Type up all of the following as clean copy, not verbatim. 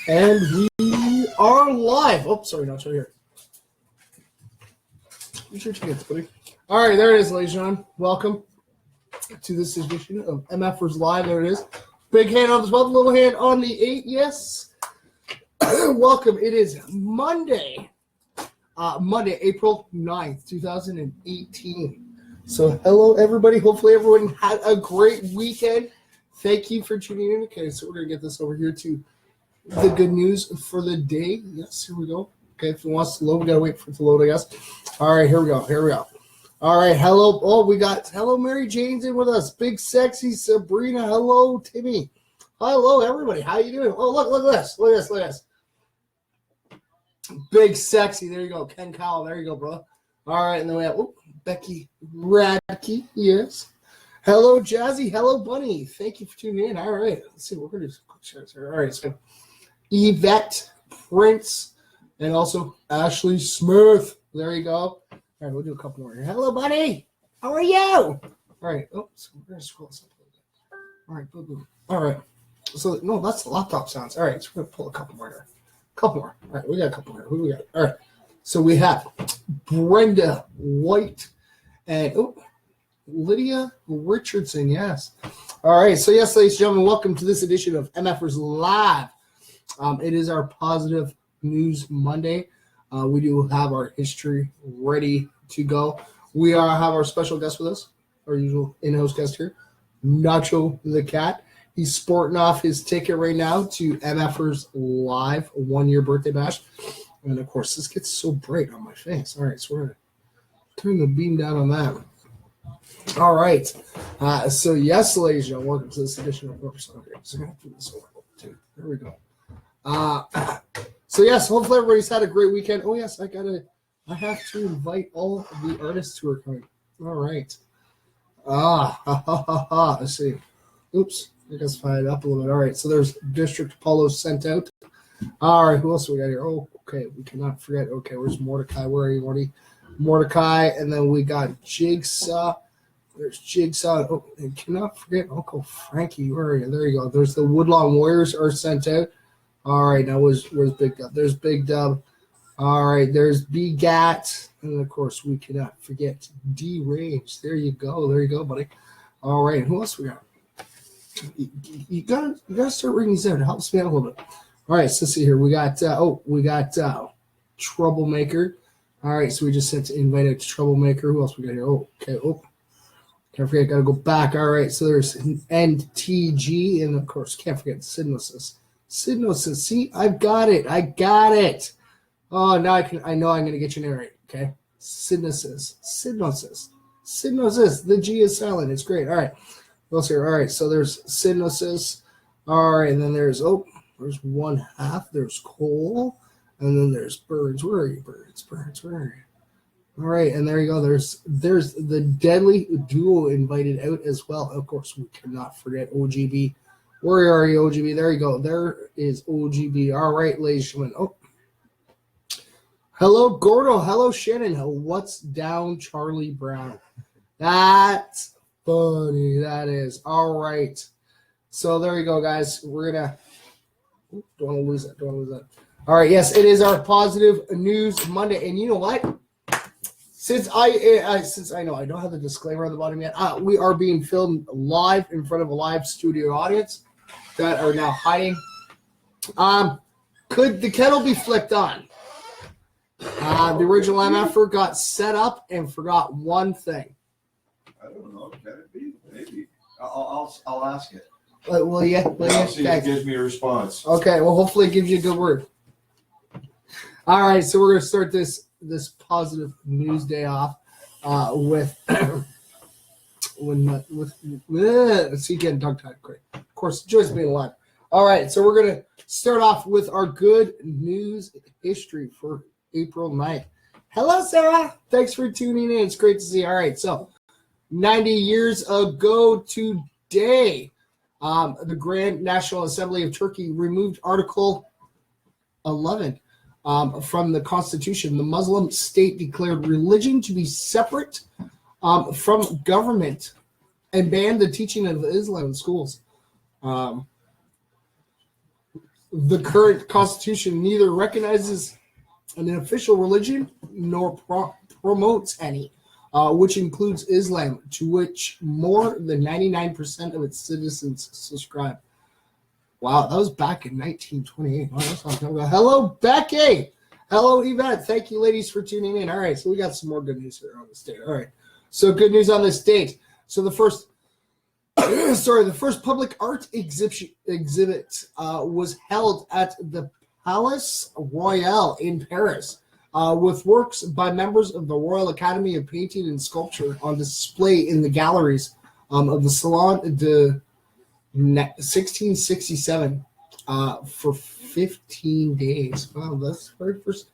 And we are live. Oh, sorry, not right here. Use your tickets, buddy. All right, there it is, ladies and gentlemen. Welcome to this edition of MFers Live. There it is. Big hand on the 12, little hand on the 8. Yes. Welcome. It is Monday, April 9th, 2018. So, hello, everybody. Hopefully, everyone had a great weekend. Thank you for tuning in. Okay, so we're going to get this over here to the good news for the day. Yes, here we go. Okay, if it wants to load, we got to wait for it to load, I guess. All right, here we go. All right, hello. Oh, we got Mary Jane's in with us. Big sexy Sabrina. Hello, Timmy. Hello, everybody. How you doing? Oh, look at this. Look at this. Big sexy. There you go. Ken Cowell. There you go, bro. All right, and then we have Becky Radke. Yes. Hello, Jazzy. Hello, Bunny. Thank you for tuning in. All right. Let's see. We're going to do some quick shares here. All right. So Yvette Prince and also Ashley Smith. There you go. All right. We'll do a couple more here. Hello, Bunny. How are you? All right. Oh, so we're going to scroll this up a little bit. All right. Boom. All right. So, no, that's the laptop sounds. All right. So we're going to pull a couple more here. All right. We got a couple here. Who do we got? All right. So we have Brenda White and Lydia Richardson. Yes. All right. So, yes, ladies and gentlemen, welcome to this edition of MFers Live. It is our Positive News Monday. We do have our history ready to go. We have our special guest with us, our usual in-house guest here, Nacho the Cat. He's sporting off his ticket right now to MFers Live 1-year birthday bash. And, of course, this gets so bright on my face. All right, so we're going to turn the beam down on that. All right. So, yes, ladies and gentlemen, welcome to this edition of MFers Live. So I'm going to do this over too. There we go. So, yes, hopefully everybody's had a great weekend. Oh, yes, I have to invite all of the artists who are coming. All right. Let's see. Oops. I guess find it up a little bit. All right, so there's District Apollo sent out. All right, who else we got here? Oh, okay, we cannot forget. Okay, where's Mordecai? Where are you, Morty? Mordecai, and then we got Jigsaw. There's Jigsaw. Oh, and cannot forget Uncle Frankie. Where are you? There you go. There's the Woodlawn Warriors are sent out. All right, now where's Big Dub? There's Big Dub. All right, there's B-Gat. And, of course, we cannot forget D-Range. There you go, buddy. All right, who else we got? You gotta start reading these out. It helps me out a little bit. All right, so let's see here. We got Troublemaker. All right, so we just sent to invite out to Troublemaker. Who else we got here? Oh, okay. Oh, can't forget. Gotta go back. All right, so there's NTG, and of course, can't forget Sidnosis. See, I've got it. Oh, now I know I'm gonna get your name right. Okay, Sidnosis. The G is silent. It's great. All right. What else here? All right, so there's Sidnosis. All right, and then there's one half. There's Cole, and then there's Birds. Where are you, Birds? Where are you? All right, and there you go. There's the Deadly Duo invited out as well. Of course, we cannot forget OGB. Where are you, OGB? There you go. There is OGB. All right, ladies and gentlemen. Oh, hello, Gordo. Hello, Shannon. What's down, Charlie Brown? That's funny, that is. All right. So there you go, guys. We're going to – don't want to lose that. All right, yes, it is our Positive News Monday. And you know what? Since I know I don't have the disclaimer on the bottom yet, we are being filmed live in front of a live studio audience that are now hiding. Could the kettle be flicked on? The original MFer got set up and forgot one thing. I don't know. Can it be? Maybe. I'll ask it. Will you? I'll see if it gives me a response. Okay. Well, hopefully it gives you a good word. All right. So we're going to start this Positive News Day off with see getting tongue tied quick. Of course, Joyce being alive. All right. So we're going to start off with our good news history for April 9th. Hello, Sarah. Thanks for tuning in. It's great to see you. All right. So 90 years ago today, the Grand National Assembly of Turkey removed Article 11 from the Constitution. The Muslim state declared religion to be separate from government and banned the teaching of Islam in schools. The current constitution neither recognizes an official religion nor promotes any, which includes Islam, to which more than 99% of its citizens subscribe. Wow, that was back in 1928. Wow, that's not about. Hello, Becky. Hello, Yvette. Thank you, ladies, for tuning in. All right, so we got some more good news here on this date. All right, so good news on this date. So the first, the first public art exhibit was held at the Palais Royal in Paris, with works by members of the Royal Academy of Painting and Sculpture on display in the galleries of the Salon de 1667 for 15 days. Wow, that's the very first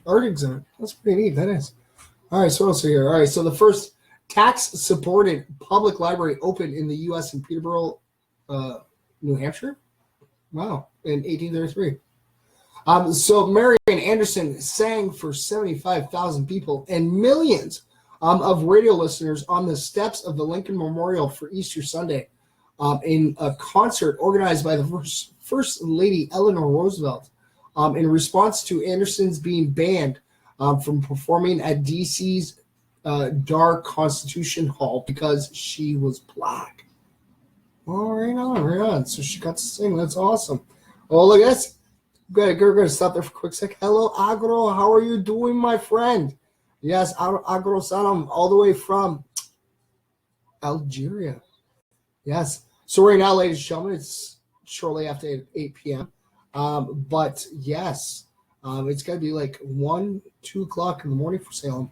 art exhibit. That's pretty neat. That is. All right, so what else here? All right, so the first tax-supported public library opened in the U.S. in Peterborough, New Hampshire. Wow, in 1833. So Marian Anderson sang for 75,000 people and millions of radio listeners on the steps of the Lincoln Memorial for Easter Sunday in a concert organized by the First Lady Eleanor Roosevelt in response to Anderson's being banned from performing at D.C.'s Dar Constitution Hall because she was black. Oh, right on. So she got to sing. That's awesome. Oh, look at this. Good. We're going to stop there for a quick sec. Hello, Agro. How are you doing, my friend? Yes, Agro Salam, all the way from Algeria. Yes. So right now, ladies and gentlemen, it's shortly after 8 p.m. But yes, it's got to be like 1, 2 o'clock in the morning for Salem.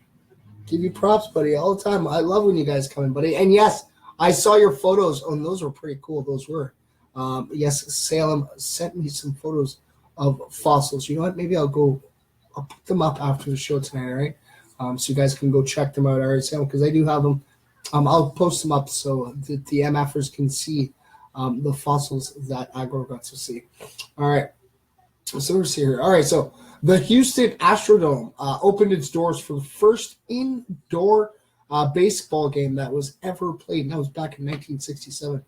Give you props, buddy, all the time. I love when you guys come in, buddy. And yes, I saw your photos, and those were pretty cool. Those were. Yes, Salem sent me some photos of fossils. You know what? Maybe I'll put them up after the show tonight, all right? So you guys can go check them out, all right, Salem, because I do have them. I'll post them up so that the MFers can see the fossils that Agro got to see. All right. So let's see here. All right, so the Houston Astrodome opened its doors for the first indoor baseball game that was ever played, and that was back in 1967.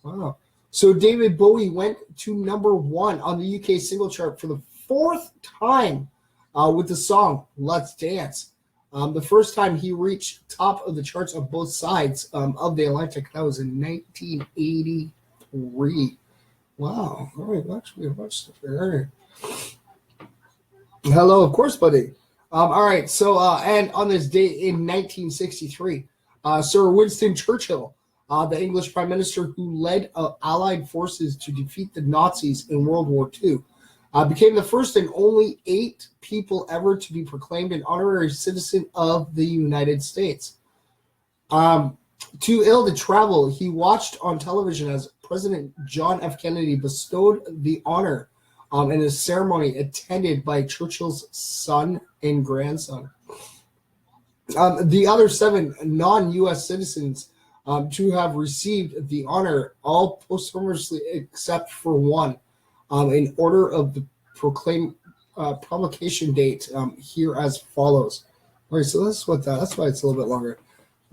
Wow. So David Bowie went to number 1 on the UK single chart for the 4th time with the song Let's Dance. The first time he reached top of the charts on both sides of the Atlantic, that was in 1983. Wow. All right, actually, a bunch of stuff here. All right. Hello, of course, buddy. All right, so, and on this date in 1963, Sir Winston Churchill, the English Prime Minister who led Allied forces to defeat the Nazis in World War II, became the first and only 8 people ever to be proclaimed an honorary citizen of the United States. Too ill to travel, he watched on television as President John F. Kennedy bestowed the honor in a ceremony attended by Churchill's son and grandson. The other 7 non-U.S. citizens to have received the honor, all posthumously except for one, in order of the publication date here as follows. All right, so that's why it's a little bit longer.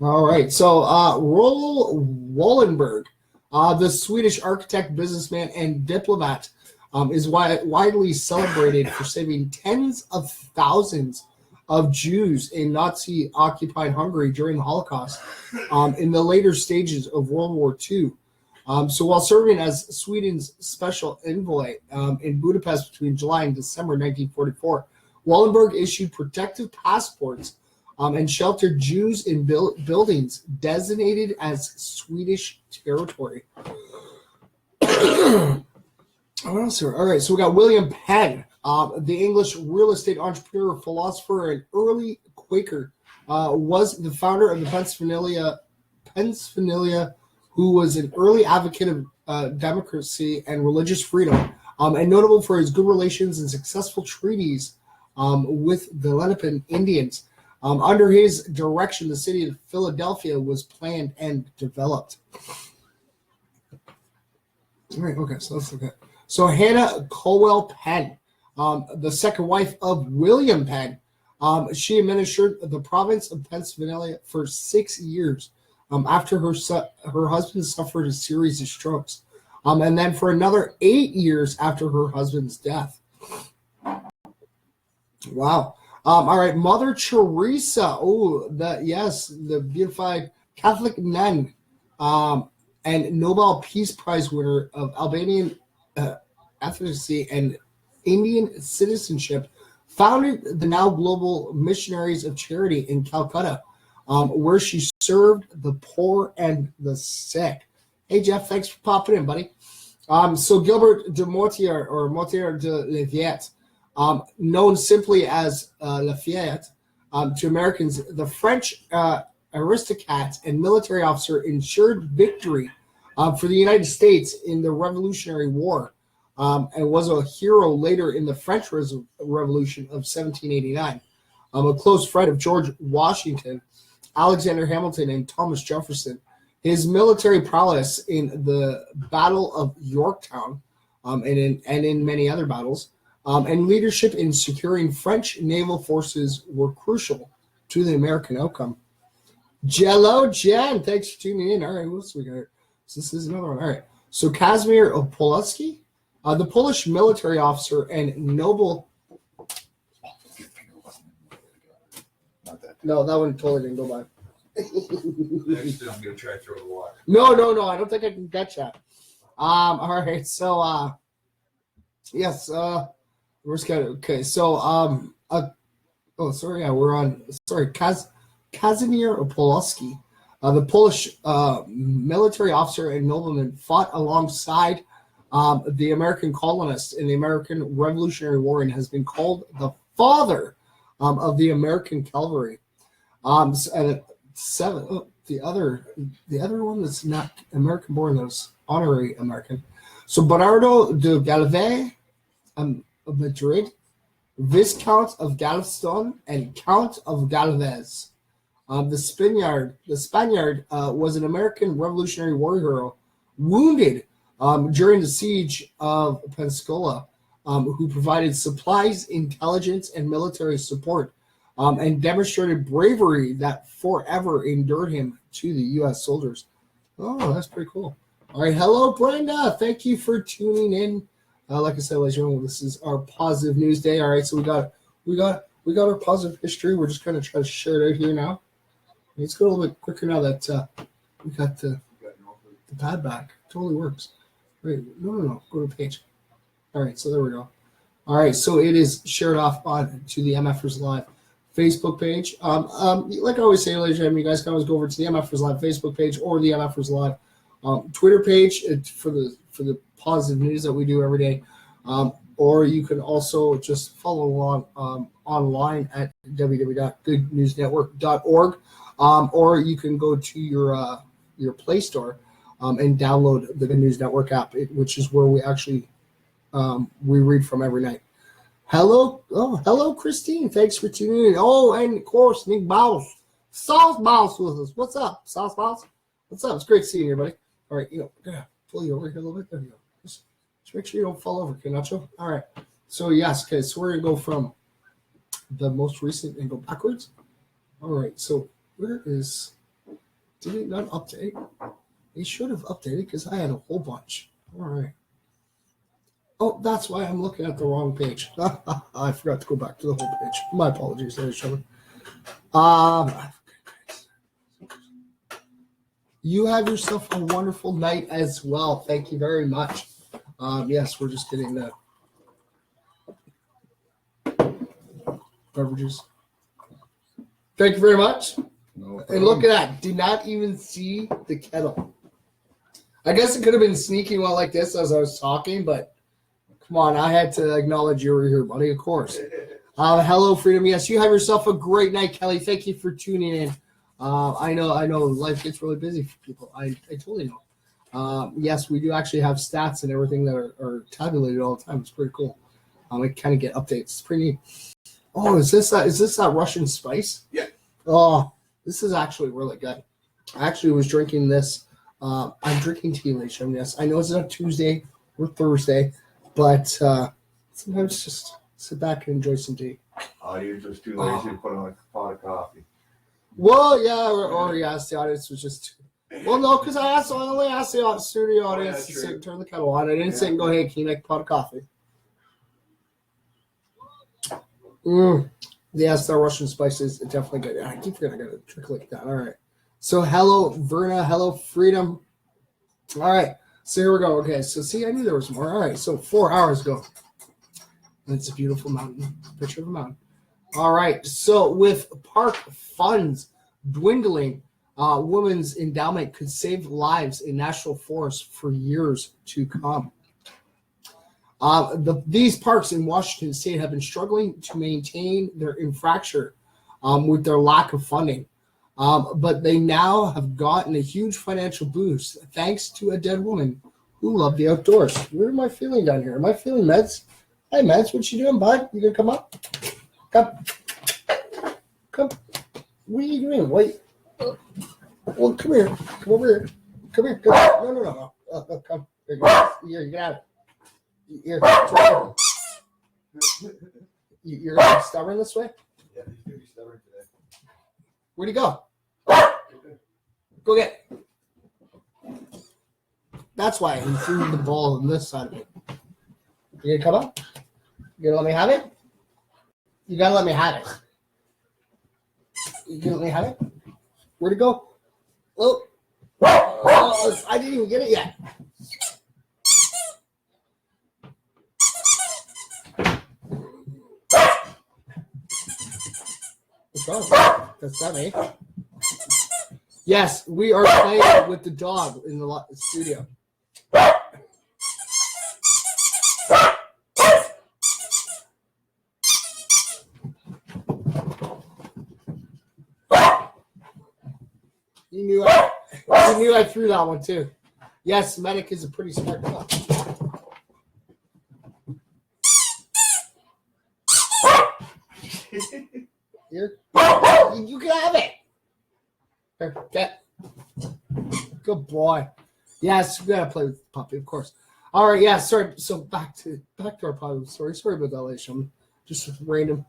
All right, so Roel Wallenberg, the Swedish architect, businessman, and diplomat, is widely celebrated for saving tens of thousands of Jews in Nazi-occupied Hungary during the Holocaust in the later stages of World War II. So while serving as Sweden's special envoy in Budapest between July and December 1944, Wallenberg issued protective passports and sheltered Jews in buildings designated as Swedish territory. What else here? All right, so we got William Penn, the English real estate entrepreneur, philosopher, and early Quaker, was the founder of the Pennsylvania, who was an early advocate of democracy and religious freedom, and notable for his good relations and successful treaties with the Lenape Indians. Under his direction, the city of Philadelphia was planned and developed. All right, okay, so let's look at. So Hannah Colwell Penn, the second wife of William Penn, she administered the province of Pennsylvania for 6 years after her husband suffered a series of strokes. and then for another 8 years after her husband's death. Wow. All right, Mother Teresa. Oh, the beautified Catholic nun, and Nobel Peace Prize winner of Albanian ethnicity and Indian citizenship, founded the now global Missionaries of Charity in Calcutta, where she served the poor and the sick. Hey, Jeff, thanks for popping in, buddy. So Gilbert de Mortier, or Mortier de Lafayette, known simply as Lafayette, to Americans, the French aristocrat and military officer ensured victory for the United States in the Revolutionary War, and was a hero later in the French Revolution of 1789. A close friend of George Washington, Alexander Hamilton, and Thomas Jefferson. His military prowess in the Battle of Yorktown, and in many other battles, and leadership in securing French naval forces were crucial to the American outcome. Jello Jen, thanks for tuning in. All right, what else we got? So this is another one. All right. So Kazimierz Opolski, the Polish military officer and noble. No, that one totally didn't go by. Next, I'm gonna try to throw the water. No. I don't think I can catch that. All right. So, yes. Where's got it? Okay. So, we're on. Sorry, Kazimierz Opolski, the Polish military officer and nobleman, fought alongside the American colonists in the American Revolutionary War and has been called the father of the American cavalry. And the other one that's not American born, that's honorary American. So Bernardo de Galvez of Madrid, Viscount of Galveston, and Count of Galvez. The Spaniard was an American Revolutionary War hero, wounded during the siege of Pensacola, who provided supplies, intelligence, and military support, and demonstrated bravery that forever endured him to the U.S. soldiers. Oh, that's pretty cool. All right, hello, Brenda. Thank you for tuning in. Like I said, ladies and gentlemen, this is our positive news day. All right, so we got our positive history. We're just going to try to share it out here now. Let's go a little bit quicker now that we got the pad back. Totally works. Wait, no. Go to the page. All right, so there we go. All right, so it is shared off on to the MFers Live Facebook page. Like I always say, ladies and gentlemen, you guys can always go over to the MFers Live Facebook page or the MFers Live Twitter page for the positive news that we do every day. Or you can also just follow along online at www.goodnewsnetwork.org. Or you can go to your Play Store and download the Good News Network app, which is where we actually we read from every night. Hello, Christine. Thanks for tuning in. Oh, and of course, Nick Bowles, Sauce Bowles with us. What's up, Sauce Bowles? What's up? It's great seeing you, everybody. All right, gonna pull you over here a little bit. There you go. Just make sure you don't fall over, okay, Nacho? All right. So yes, okay. So we're gonna go from the most recent and go backwards. All right. So where is? Did it not update? It should have updated because I had a whole bunch. All right. Oh, that's why I'm looking at the wrong page. I forgot to go back to the whole page. My apologies, ladies and gentlemen. You have yourself a wonderful night as well. Thank you very much. Yes, we're just getting the beverages. Thank you very much. No, and look at that. Did not even see the kettle. I guess it could have been sneaking well like this as I was talking, but come on, I had to acknowledge you were here, buddy, of course. Hello, Freedom. Yes, you have yourself a great night, Kelly. Thank you for tuning in. I know life gets really busy for people. I totally know. Yes, we do actually have stats and everything that are tabulated all the time. It's pretty cool. I kind of get updates. It's pretty neat. Oh, is this that Russian spice? Yeah. Oh, this is actually really good. I actually was drinking this. I'm drinking tea, ladies and yes. I know it's not Tuesday or Thursday, but sometimes just sit back and enjoy some tea. Oh, you're just too lazy to put on a pot of coffee. Well, yeah, or yes, the audience was just Well, no, because I only asked the studio audience to true. sit and turn the kettle on. I didn't sit and go, hey, can you make a pot of coffee? Yes, the Russian spices are definitely good. I keep forgetting I got a trick like that. All right. So, hello, Verna. Hello, Freedom. All right. So, here we go. Okay. So, see, I knew there was more. All right. So, 4 hours ago. And it's a beautiful mountain. Picture of a mountain. All right. So, with park funds dwindling, women's endowment could save lives in national forests for years to come. These parks in Washington State have been struggling to maintain their infrastructure with their lack of funding. But they now have gotten a huge financial boost thanks to a dead woman who loved the outdoors. Where am I feeling down here? Am I feeling Meds? Hey, Meds, what you doing, bud? You gonna come up? Come. What are you doing? Wait. Well, come here. Come over here. Come here. No. Come. Here, you can have it. You're stubborn this way? Yeah, he's gonna be stubborn today. Where'd he go? Go get it. That's why he threw the ball on this side of me. You gonna come up? You gonna let me have it? You gotta let me have it. You gonna let me have it? Where'd it go? Oh, I didn't even get it yet. That's not me. Yes, we are playing with the dog in the studio. You knew I threw that one too. Yes, Medic is a pretty smart dog. Here. You can have it. Here, get. Good boy. Yes, we gotta play with the puppy, of course. All right, yeah, sorry. So back to our puppy story. Sorry about that, ladies and gentlemen. Just a random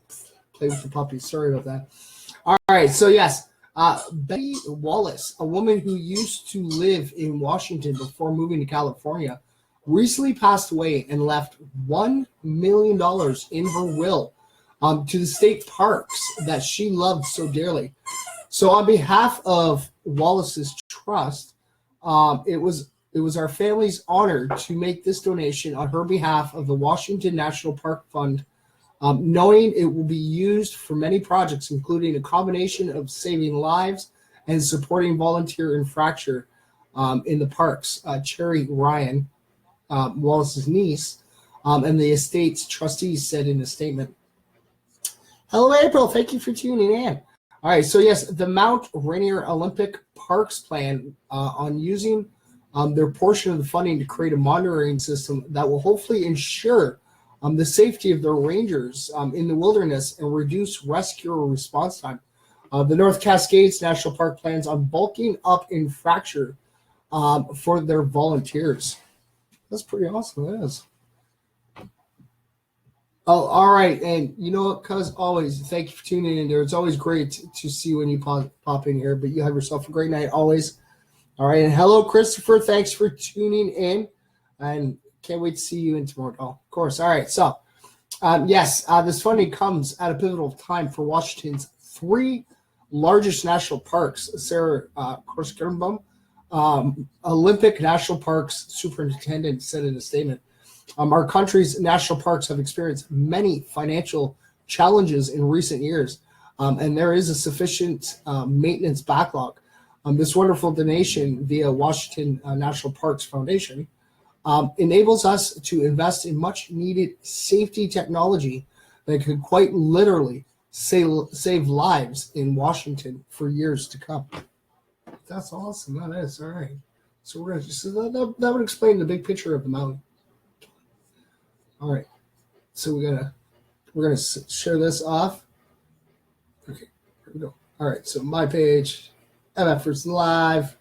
play with the puppy. Sorry about that. All right, so yes, Betty Wallace, a woman who used to live in Washington before moving to California, recently passed away and left $1 million in her will to the state parks that she loved so dearly. So on behalf of Wallace's trust, it was our family's honor to make this donation on her behalf of the Washington National Park Fund, knowing it will be used for many projects, including a combination of saving lives and supporting volunteer infrastructure in the parks. Cherry Ryan, Wallace's niece, and the estate's trustees said in a statement. Hello, April. Thank you for tuning in. All right. So, yes, the Mount Rainier Olympic Parks plan on using their portion of the funding to create a monitoring system that will hopefully ensure the safety of their rangers in the wilderness and reduce rescue response time. The North Cascades National Park plans on bulking up infrastructure for their volunteers. That's pretty awesome. That is. Oh, all right. And you know what, cuz always, thank you for tuning in there. It's always great to see you when you pop in here, but you have yourself a great night always. All right. And hello, Christopher. Thanks for tuning in. And can't wait to see you in tomorrow. Oh, of course. All right. So, yes, this funding comes at a pivotal time for Washington's 3 largest national parks. Sarah Korskernbaum, Olympic National Parks Superintendent, said in a statement. Our country's national parks have experienced many financial challenges in recent years, and there is a sufficient maintenance backlog. This wonderful donation via Washington National Parks Foundation enables us to invest in much-needed safety technology that could quite literally save lives in Washington for years to come. That's awesome. That is. All right. So we're going to just that would explain the big picture of the mountain. All right, so we're gonna share this off. Okay, here we go. All right, so my page, MFers Live.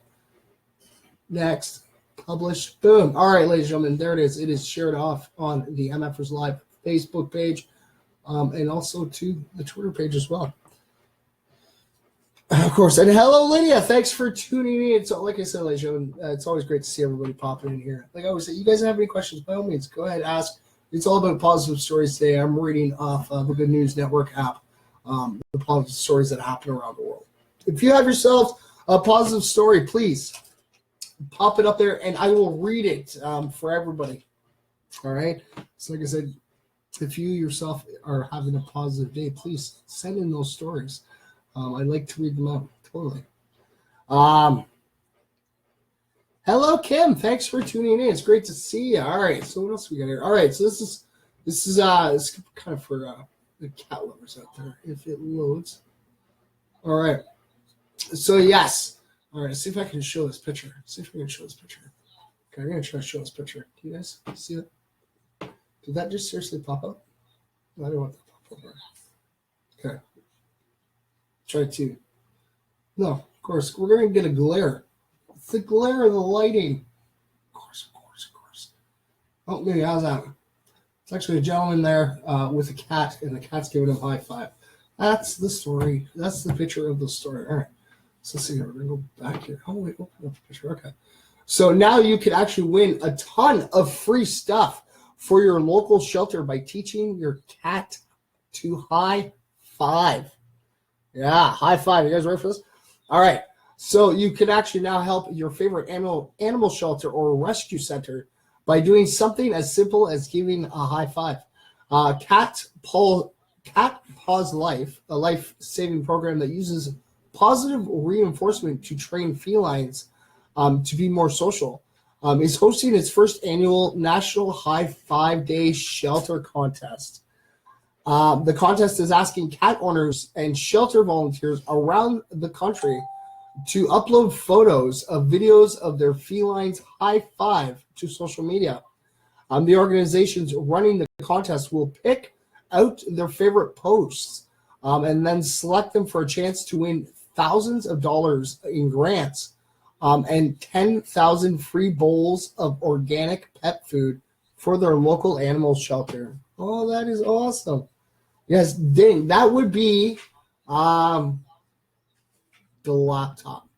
Next, publish. Boom. All right, ladies and gentlemen, there it is. It is shared off on the MFers Live Facebook page, and also to the Twitter page as well. Of course. And hello, Lydia. Thanks for tuning in. So, like I said, ladies and gentlemen, it's always great to see everybody popping in here. Like I always say, you guys have any questions, by all means, go ahead, ask. It's all about positive stories today. I'm reading off the Good News Network app, the positive stories that happen around the world. If you have yourself a positive story, please pop it up there, and I will read it for everybody. All right? So, like I said, if you yourself are having a positive day, please send in those stories. I'd like to read them out. Totally. Hello, Kim. Thanks for tuning in. It's great to see you. All right. So what else we got here? All right. So this is kind of for the cat lovers out there. If it loads. All right. So yes. All right. See if I can show this picture. See if we can show this picture. Okay, I'm gonna try to show this picture. Do you guys see that? Did that just seriously pop up? I don't want that to pop up. Okay. Try to. No, of course. We're going to get a glare. It's the glare of the lighting. Of course. Oh, maybe how's that? It's actually a gentleman there with a cat, and the cat's giving him a high five. That's the story. That's the picture of the story. All right. So let's see here. We're going to go back here. Oh, wait. Open up the picture. Okay. So now you can actually win a ton of free stuff for your local shelter by teaching your cat to high five. Yeah, high five. You guys ready for this? All right. So you can actually now help your favorite animal shelter or rescue center by doing something as simple as giving a high five. Cat Paws Life, a life-saving program that uses positive reinforcement to train felines to be more social, is hosting its first annual National High Five Day Shelter Contest. The contest is asking cat owners and shelter volunteers around the country to upload photos of videos of their felines high five to social media. The organizations running the contest will pick out their favorite posts and then select them for a chance to win thousands of dollars in grants and 10,000 free bowls of organic pet food for their local animal shelter. Oh, that is awesome. Yes, ding. That would be the laptop.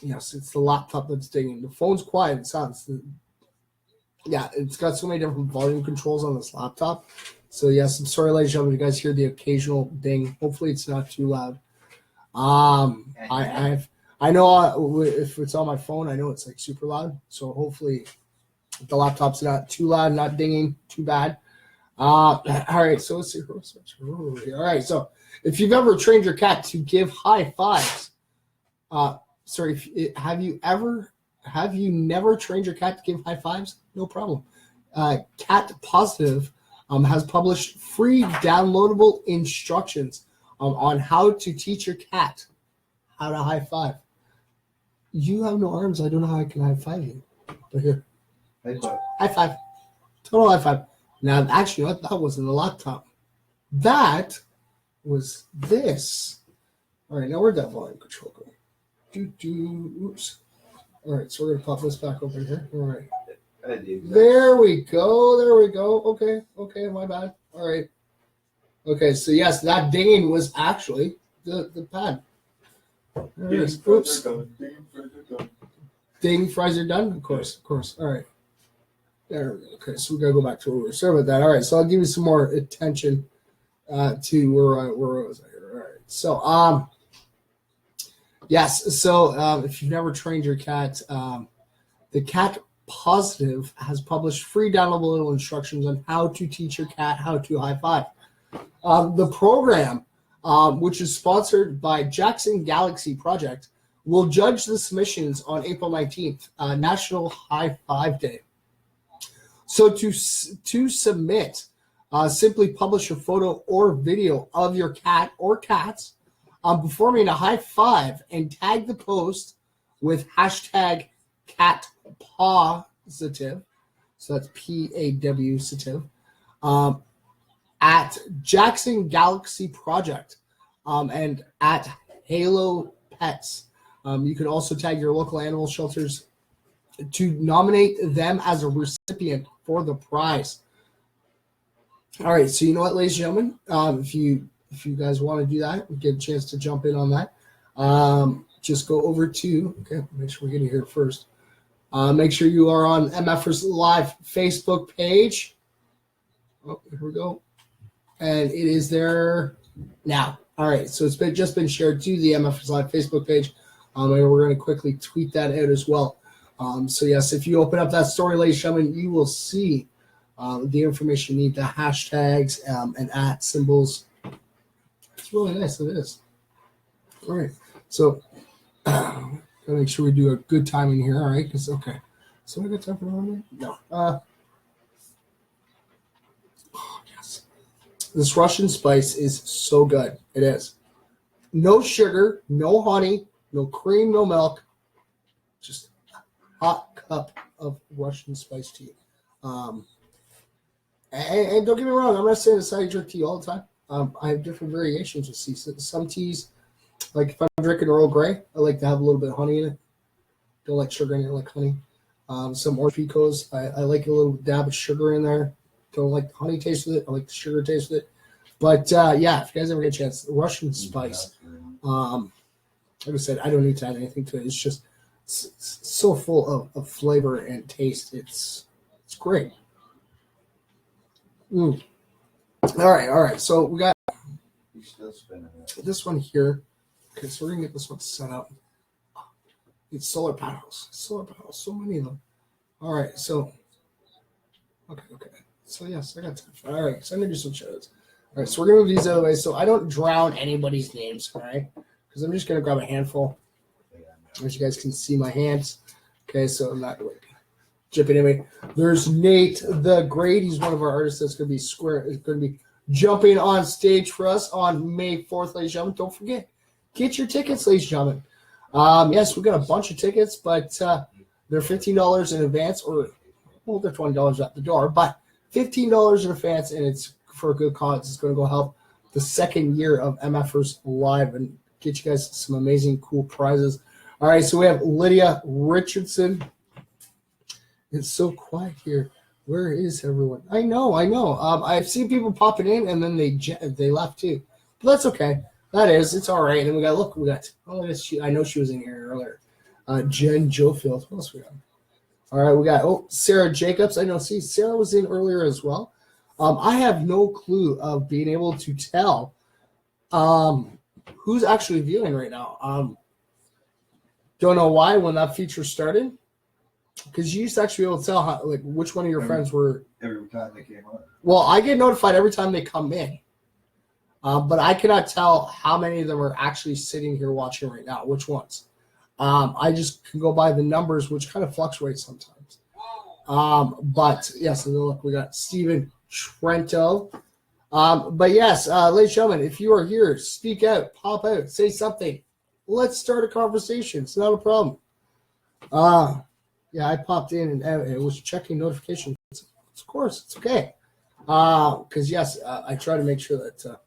Yes, it's the laptop that's dinging. The phone's quiet. It sounds. Yeah, it's got so many different volume controls on this laptop. So, yes, I'm sorry, ladies and gentlemen, you guys hear the occasional ding. Hopefully it's not too loud. I know if it's on my phone, I know it's like super loud. So hopefully the laptop's not too loud, not dinging too bad. All right, so let's see. All right, so if you've ever trained your cat to give high fives, have you never trained your cat to give high fives? No problem. Cat Positive has published free downloadable instructions on how to teach your cat how to high five. You have no arms. I don't know how I can high five you. But here. High five. High five. Total high five. Now, actually, that wasn't a laptop. That was this. All right, now where'd that volume control go? Oops. All right, so we're going to pop this back over here. All right. There we go. Okay, my bad. All right. Okay, so yes, that dinging was actually the pad. There it is. Oops. Ding, fries are done? Of course. All right. There we go. Okay, so we got to go back to where we were. Sorry about that. All right, so I'll give you some more attention to where was I here. All right. So, yes. So, if you've never trained your cat, the Cat Positive has published free downloadable instructions on how to teach your cat how to high five. The program, which is sponsored by Jackson Galaxy Project, will judge the submissions on April 19th, National High Five Day. So to submit, simply publish a photo or video of your cat or cats performing a high five and tag the post with hashtag #CatPawsitive. So that's PAW-sitive. At Jackson Galaxy Project and at Halo Pets. You can also tag your local animal shelters to nominate them as a recipient for the prize. All right, so you know what, ladies and gentlemen? If if you guys want to do that, we get a chance to jump in on that. Just go over to, okay, make sure we get it here first. Make sure you are on MFers Live Facebook page. Oh, here we go. And it is there now. All right, so it's just been shared to the MFers Live Facebook page. And we're going to quickly tweet that out as well. So, yes, if you open up that story, ladies and gentlemen, you will see the information you need, the hashtags and @ symbols. It's really nice. It is. All right. So, gotta make sure we do a good timing here. All right. Because, okay. So, I got time for that? No. Oh, yes. This Russian spice is so good. It is. No sugar, no honey, no cream, no milk. Just hot cup of Russian spice tea. And don't get me wrong, I'm not saying it's how you drink tea all the time. I have different variations with tea. Some teas, like if I'm drinking Earl Grey, I like to have a little bit of honey in it. Don't like sugar in it, I like honey. Some orange picos, I like a little dab of sugar in there. Don't like the honey taste with it. I like the sugar taste with it. But yeah, if you guys ever get a chance, the Russian spice. Like I said, I don't need to add anything to it. It's just so full of flavor and taste. It's great. All right. So we got this one here. Okay, so we're gonna get this one set up. It's solar panels. So many of them. All right, so okay. So yes, I got time. All right, so I'm gonna do some shows. All right, so we're gonna move these out of the way so I don't drown anybody's names. All right, because I'm just gonna grab a handful. As you guys can see my hands. Okay, so I'm not like jipping anyway. There's Nate the Great. He's one of our artists that's going to be jumping on stage for us on May 4th, ladies and gentlemen. Don't forget, get your tickets, ladies and gentlemen. Yes, we got a bunch of tickets, but they're $15 in advance, or well, they're $20 at the door, but $15 in advance, and it's for a good cause. It's going to go help the second year of MFers Live and get you guys some amazing, cool prizes. All right, so we have Lydia Richardson. It's so quiet here. Where is everyone? I know. I've seen people popping in, and then they left too. But that's okay. It's all right. And we got. I know she was in here earlier. Jen Jofield. What else we got? All right, we got Sarah Jacobs. I know. See, Sarah was in earlier as well. I have no clue of being able to tell who's actually viewing right now. Don't know why when that feature started. Because you used to actually be able to tell which one of your friends were. Every time they came on. Well, I get notified every time they come in. But I cannot tell how many of them are actually sitting here watching right now, which ones. I just can go by the numbers, which kind of fluctuate sometimes. But, yes, and look, we got Stephen Trento. But, yes, ladies and gentlemen, if you are here, speak out, pop out, say something. Let's start a conversation. It's not a problem. Yeah, I popped in and out. It was checking notifications. Of course, it's okay. Because, yes, I try to make sure that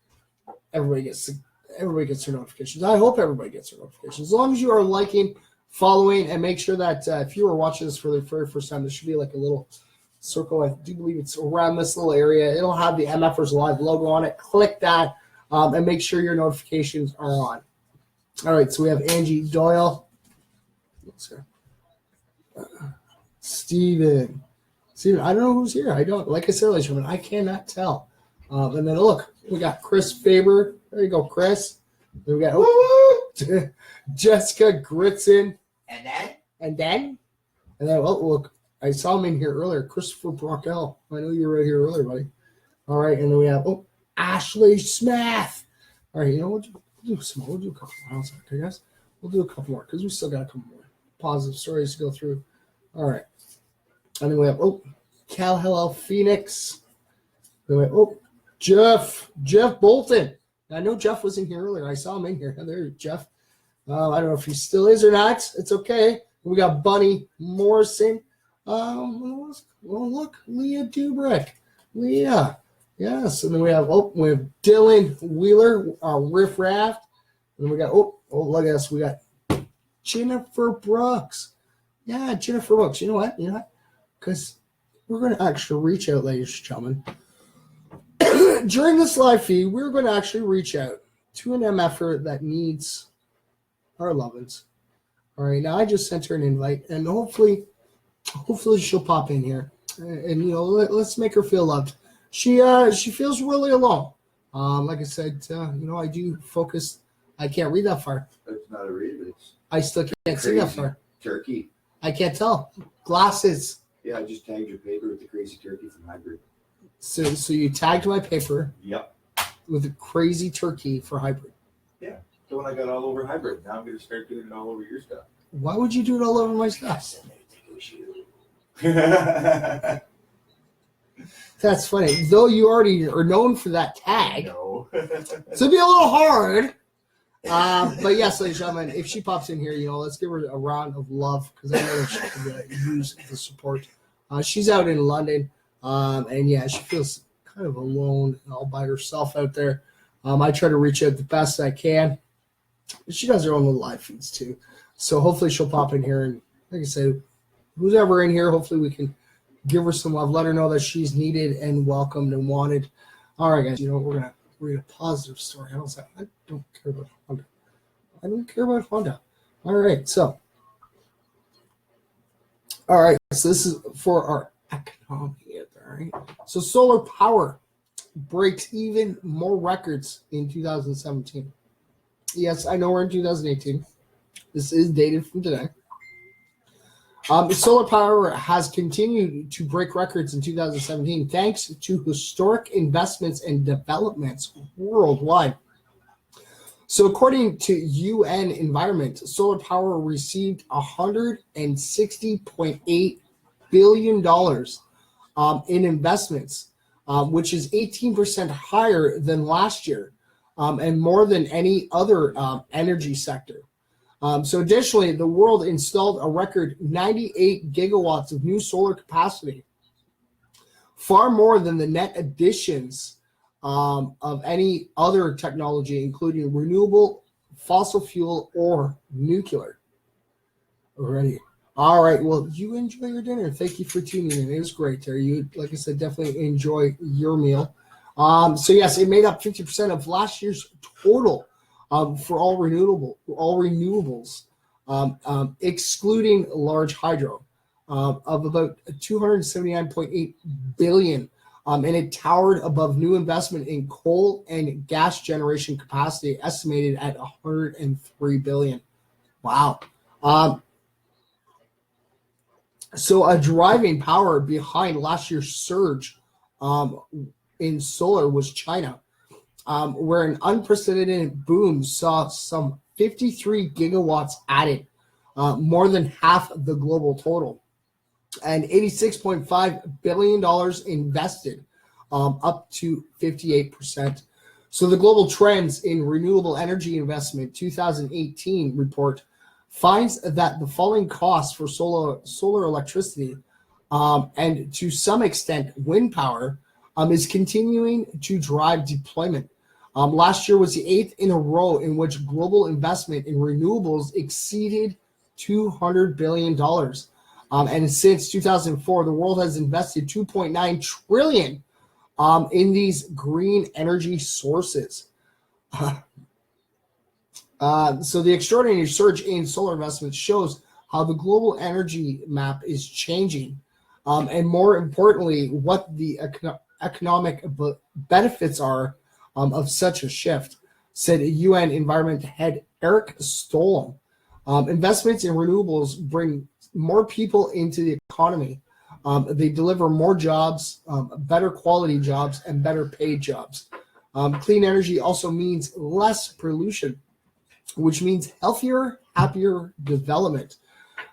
everybody gets their notifications. I hope everybody gets their notifications. As long as you are liking, following, and make sure that if you are watching this for the very first time, there should be like a little circle. I do believe it's around this little area. It'll have the MFers Live logo on it. Click that and make sure your notifications are on. All right, so we have Angie Doyle. Let's see. Steven, I don't know who's here. I don't. Like I said, ladies and gentlemen, I cannot tell. And then look, we got Chris Faber. There you go, Chris. Then we got Jessica Gritzen. And then, look, I saw him in here earlier. Christopher Brockell. I know you were right here earlier, buddy. All right, and then we have Ashley Smith. All right, we'll do a couple more. Okay, guys, we'll do a couple more because we still got a couple more positive stories to go through. All right. And then we have, Cal Hello Phoenix. Then we have, Jeff Bolton. I know Jeff was in here earlier. I saw him in here. There's Jeff. I don't know if he still is or not. It's okay. We got Bunny Morrison. Look, Leah Dubrick. Leah. Yes. And then we have Dylan Wheeler, Riff Raft. And then we got, look at us. We got Jennifer Brooks. Yeah, Jennifer Brooks. You know what? Because we're going to actually reach out, ladies and gentlemen. during this live feed, we're going to actually reach out to an MFer that needs our lovin's. All right, now I just sent her an invite, and hopefully she'll pop in here, and let's make her feel loved. She feels really alone. Like I said, I do focus. I can't read that far. It's not a read. It's I still can't see that far. turkey. I can't tell. Glasses. Yeah, I just tagged your paper with the crazy turkey from Hybrid. So you tagged my paper. Yep. With a crazy turkey for Hybrid. Yeah. The one I got all over Hybrid. Now I'm going to start doing it all over your stuff. Why would you do it all over my stuff? That's funny. Though you already are known for that tag. No. So it'd be a little hard. But yes, ladies and gentlemen, if she pops in here, let's give her a round of love because I know she could use the support. She's out in London, and yeah, she feels kind of alone and all by herself out there. I try to reach out the best I can. She does her own little live feeds too. So hopefully she'll pop in here, and like I said, who's ever in here, hopefully we can give her some love, let her know that she's needed and welcomed and wanted. All right, guys, we're going to read a positive story. I don't care about Honda. I don't care about Honda. All right, so this is for our economy. All right, so solar power breaks even more records in 2017. Yes, I know we're in 2018. This is dated from today. Solar power has continued to break records in 2017 thanks to historic investments and developments worldwide. So according to UN Environment, solar power received $160.8 billion in investments, which is 18% higher than last year and more than any other energy sector. So additionally, the world installed a record 98 gigawatts of new solar capacity, far more than the net additions of any other technology, including renewable, fossil fuel, or nuclear. Alrighty. All right. Well, you enjoy your dinner. Thank you for tuning in. It was great there. You, like I said, definitely enjoy your meal. So yes, it made up 50% of last year's total. For all renewables, excluding large hydro, of about 279.8 billion, and it towered above new investment in coal and gas generation capacity, estimated at 103 billion. Wow. So a driving power behind last year's surge in solar was China. Where an unprecedented boom saw some 53 gigawatts added, more than half of the global total, and $86.5 billion invested, up to 58%. So the Global Trends in Renewable Energy Investment 2018 report finds that the falling costs for solar electricity, and to some extent wind power, is continuing to drive deployment. Last year was the 8th in a row in which global investment in renewables exceeded $200 billion. And since 2004, the world has invested $2.9 trillion in these green energy sources. So the extraordinary surge in solar investments shows how the global energy map is changing. And more importantly, what the economic benefits are of such a shift, said UN Environment Head Eric Stolm. Investments in renewables bring more people into the economy. They deliver more jobs, better quality jobs, and better paid jobs. Clean energy also means less pollution, which means healthier, happier development.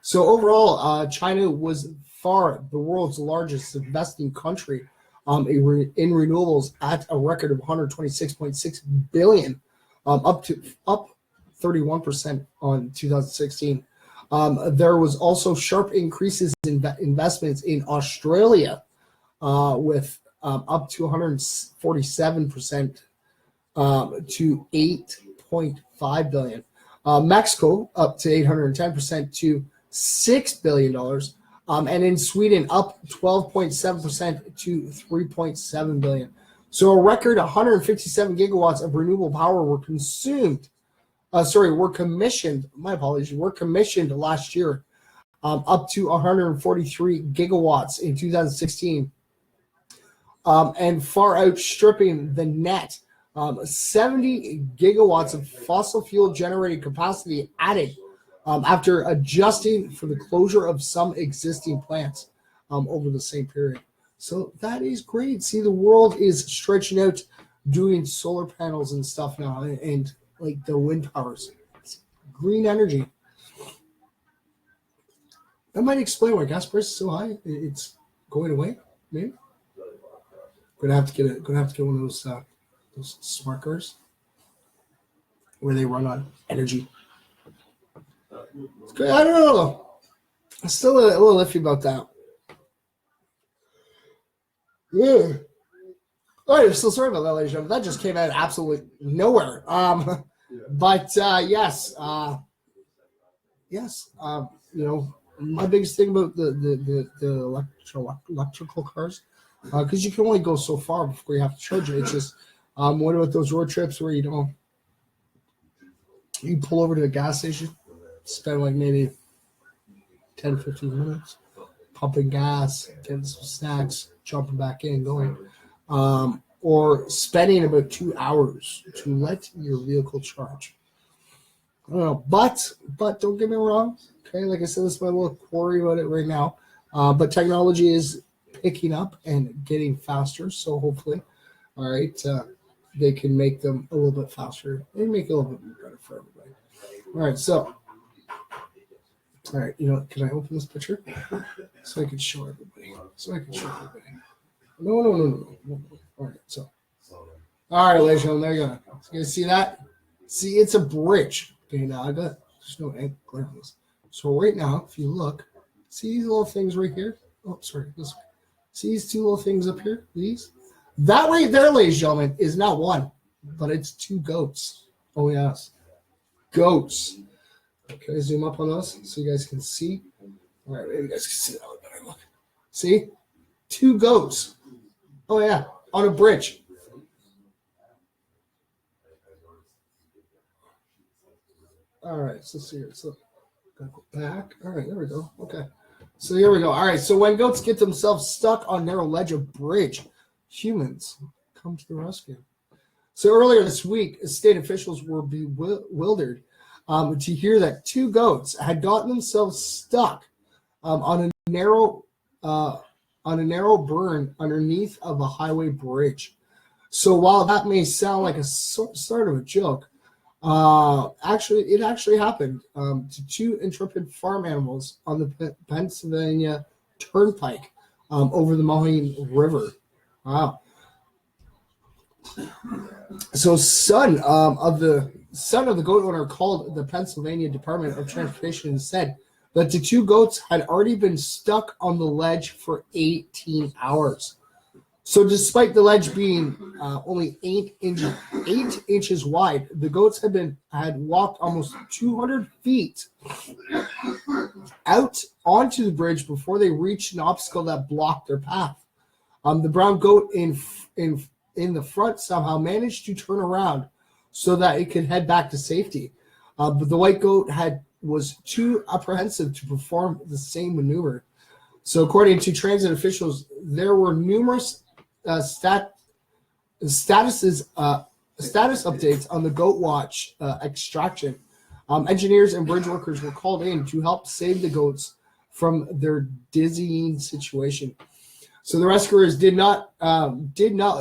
So overall, China was far the world's largest investing country in renewables at a record of 126.6 billion, up 31% on 2016. There was also sharp increases in investments in Australia, with up to 147% to 8.5 billion. Mexico up to 810% to $6 billion. And in Sweden, up 12.7% to 3.7 billion. So a record 157 gigawatts of renewable power were commissioned. My apologies. Were commissioned last year, up to 143 gigawatts in 2016, and far outstripping the net 70 gigawatts of fossil fuel generating capacity added after adjusting for the closure of some existing plants over the same period. So that is great. See, the world is stretching out doing solar panels and stuff now, and like the wind powers. It's green energy. That might explain why gas prices are so high. It's going away, maybe. Gonna have to get one of those smart cars where they run on energy. It's good. I don't know. I'm still a little iffy about that. Yeah. All right, I'm still sorry about that, ladies and gentlemen. That just came out of absolutely nowhere. But yes. My biggest thing about the electrical cars, because you can only go so far before you have to charge it. It's just, what about those road trips where you pull over to a gas station, spend like maybe 10, 15 minutes pumping gas, getting some snacks, jumping back in, going, or spending about 2 hours to let your vehicle charge. I don't know, but don't get me wrong. Okay, like I said, this is my little quarry about it right now. But technology is picking up and getting faster, so hopefully, all right, they can make them a little bit faster and make it a little bit better for everybody. All right, so, all right, can I open this picture so I can show everybody? No. All right, so, all right, ladies and gentlemen, there you go. So you guys see that? See, it's a bridge. Okay, now there's no glare on this. So right now, if you look, see these little things right here? Oh, sorry, this way. See these two little things up here? These? That right there, ladies and gentlemen, is not one, but it's two goats. Oh, yes. Goats. Okay, zoom up on those so you guys can see. All right, maybe you guys can see that a little better. Look. See? Two goats. Oh, yeah, on a bridge. All right, so let's see here. So, gotta go back. All right, there we go. Okay. So here we go. All right, so when goats get themselves stuck on narrow ledge of bridge, humans come to the rescue. So earlier this week, state officials were bewildered to hear that two goats had gotten themselves stuck on a narrow burn underneath of a highway bridge. So while that may sound like a sort of a joke, it actually happened to two intrepid farm animals on the Pennsylvania Turnpike over the Mohawk River. Wow. So son of the goat owner called the Pennsylvania Department of Transportation and said that the two goats had already been stuck on the ledge for 18 hours. So despite the ledge being only 8 inches wide, the goats had walked almost 200 feet out onto the bridge before they reached an obstacle that blocked their path. The brown goat in the front somehow managed to turn around so that it could head back to safety. But the white goat was too apprehensive to perform the same maneuver. So according to transit officials, there were numerous status updates on the goat watch extraction. Engineers and bridge workers were called in to help save the goats from their dizzying situation. So the rescuers did not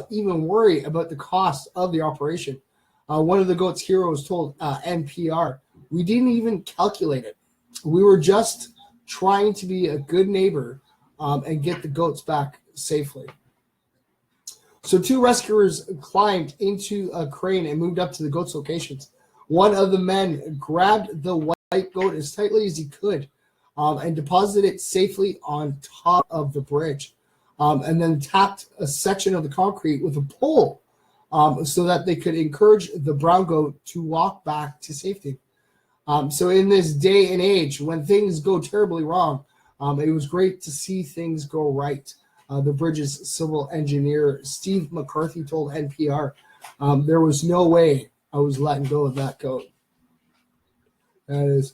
even worry about the cost of the operation. One of the goat's heroes told NPR, "We didn't even calculate it. We were just trying to be a good neighbor and get the goats back safely." So two rescuers climbed into a crane and moved up to the goats' locations. One of the men grabbed the white goat as tightly as he could and deposited it safely on top of the bridge, and then tapped a section of the concrete with a pole so that they could encourage the brown goat to walk back to safety. So in this day and age, when things go terribly wrong, it was great to see things go right. The bridge's civil engineer, Steve McCarthy, told NPR, there was no way I was letting go of that goat. That is,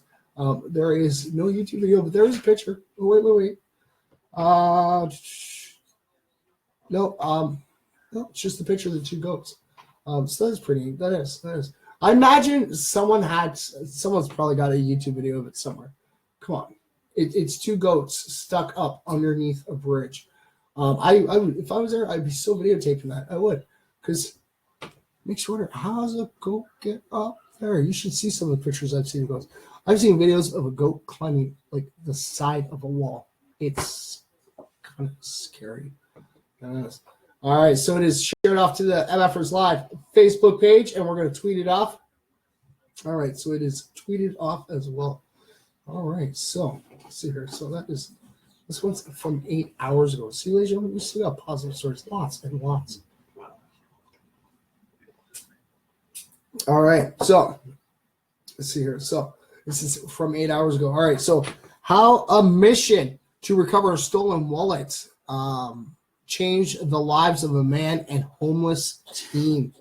there is no YouTube video, but there is a picture. Oh, wait. No, it's just the picture of the two goats. So that's pretty. That is. I imagine someone's probably got a YouTube video of it somewhere. Come on, it's two goats stuck up underneath a bridge. I would, if I was there, I'd be so videotaping that. I would, because makes you wonder, how does a goat get up there? You should see some of the pictures I've seen of goats. I've seen videos of a goat climbing like the side of a wall. It's kind of scary. All right, so it is shared off to the MFers Live Facebook page, and we're going to tweet it off. All right, so it is tweeted off as well. All right, so let's see here. So this one's from 8 hours ago. See, ladies and gentlemen, we still got positive stories, lots and lots. All right, so let's see here. So this is from 8 hours ago. All right, so how a mission to recover a stolen wallet changed the lives of a man and homeless teen.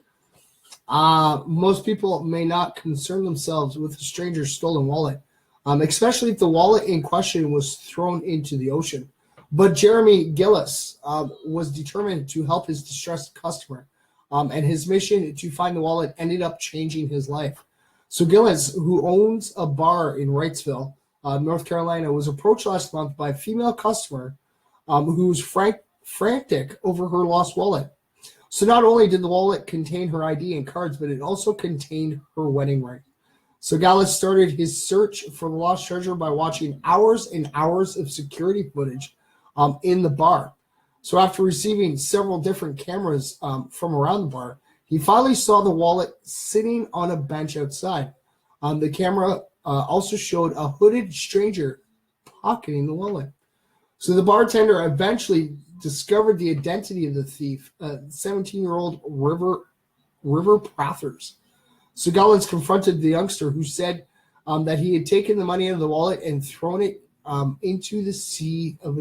Most people may not concern themselves with a stranger's stolen wallet, especially if the wallet in question was thrown into the ocean. But Jeremy Gillis was determined to help his distressed customer, and his mission to find the wallet ended up changing his life. So Gillis, who owns a bar in Wrightsville, North Carolina, was approached last month by a female customer who was frantic over her lost wallet. So not only did the wallet contain her ID and cards, but it also contained her wedding ring. So Gillis started his search for the lost treasure by watching hours and hours of security footage in the bar. So after receiving several different cameras from around the bar, he finally saw the wallet sitting on a bench outside. The camera also showed a hooded stranger pocketing the wallet. So the bartender eventually discovered the identity of the thief, 17-year-old River Prathers. So Gillis confronted the youngster, who said that he had taken the money out of the wallet and thrown it into the sea of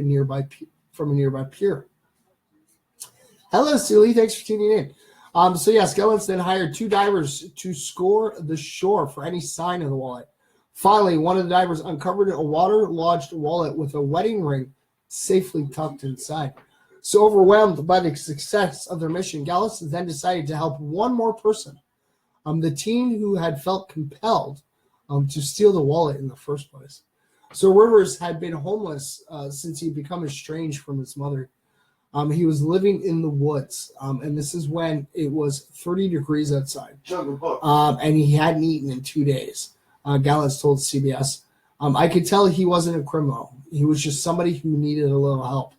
from a nearby pier. Hello, Sully. Thanks for tuning in. So yes, Gillis then hired 2 divers to scour the shore for any sign of the wallet. Finally, one of the divers uncovered a water-lodged wallet with a wedding ring safely tucked inside. So overwhelmed by the success of their mission, Gillis then decided to help one more person, the teen who had felt compelled to steal the wallet in the first place. So Rivers had been homeless since he'd become estranged from his mother. He was living in the woods, and this is when it was 30 degrees outside, and he hadn't eaten in 2 days. Gillis told CBS, I could tell he wasn't a criminal. He was just somebody who needed a little help.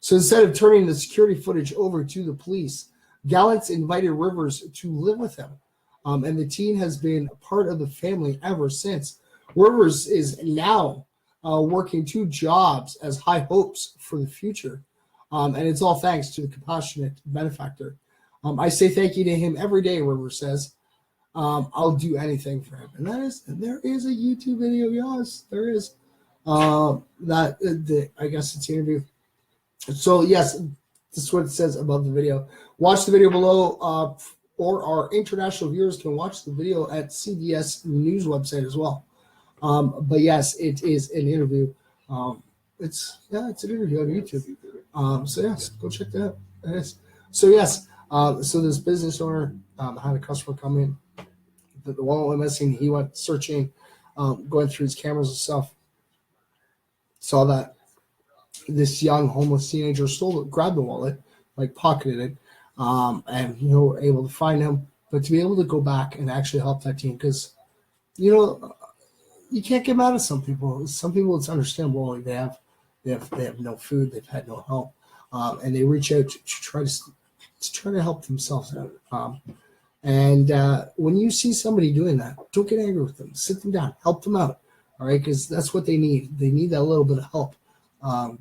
So instead of turning the security footage over to the police, Gillis invited Rivers to live with him, and the teen has been part of the family ever since. Rivers is now working 2 jobs as high hopes for the future, and it's all thanks to the compassionate benefactor. I say thank you to him every day, Rivers says. I'll do anything for him. And there is a YouTube video, yes, there is. I guess it's an interview. So yes, this is what it says above the video. Watch the video below, or our international viewers can watch the video at CBS News website as well. But yes, it is an interview. It's an interview on YouTube. So yes, go check that out. It is. So yes, so this business owner had a customer come in. The wallet went missing. He went searching, going through his cameras and stuff. Saw that this young homeless teenager grabbed the wallet, like pocketed it, and were able to find him. But to be able to go back and actually help that teen, because you can't get mad at some people. Some people, it's understandable. They have no food. They've had no help, and they reach out to try to help themselves out. And when you see somebody doing that, don't get angry with them. Sit them down, help them out. All right, because that's what they need. They need that little bit of help.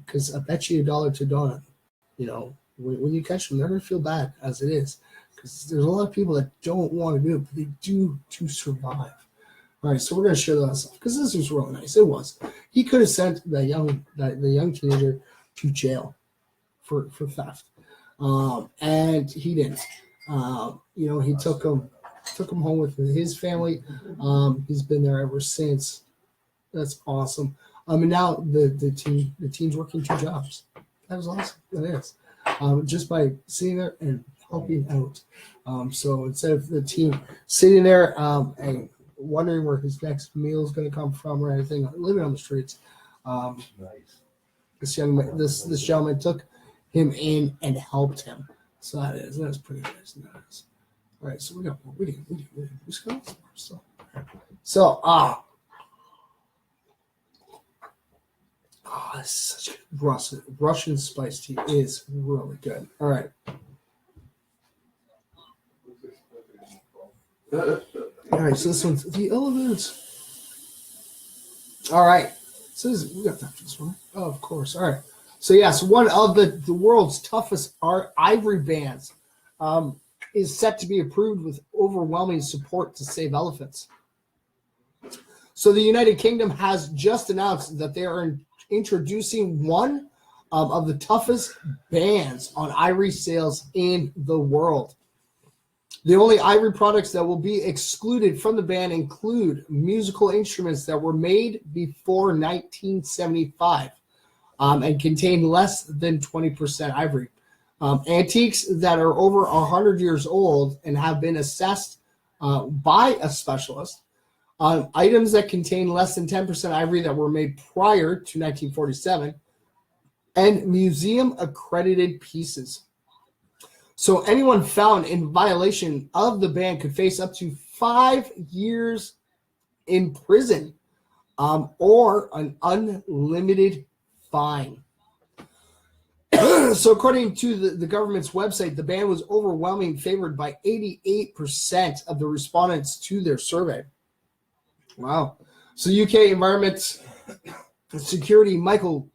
Because I bet you $1 to donut. When you catch them, they're going to feel bad as it is. Because there's a lot of people that don't want to do it, but they do to survive. All right, so we're going to share that stuff because this was really nice. It was. He could have sent the young teenager to jail for theft, and he didn't. He took him home with his family. He's been there ever since. That's awesome. And now the team's working 2 jobs. That was awesome. That is. Just by sitting there and helping out. So instead of the team sitting there and wondering where his next meal is going to come from or anything, living on the streets, Nice. this gentleman took him in and helped him. So that's pretty nice. Nice. All right, so we got this is such a Russian spice tea is really good. All right. All right, so this one's the elements. All right. So we got that this one. Oh, of course. All right. So yes, one of the world's toughest ivory bands is set to be approved with overwhelming support to save elephants. So the United Kingdom has just announced that they are introducing one of the toughest bans on ivory sales in the world. The only ivory products that will be excluded from the ban include musical instruments that were made before 1975 and contain less than 20% ivory. Antiques that are over 100 years old and have been assessed by a specialist. Items that contain less than 10% ivory that were made prior to 1947. And museum-accredited pieces. So anyone found in violation of the ban could face up to 5 years in prison or an unlimited fine. So according to the government's website, the ban was overwhelmingly favored by 88% of the respondents to their survey. Wow. So UK Environment Security Michael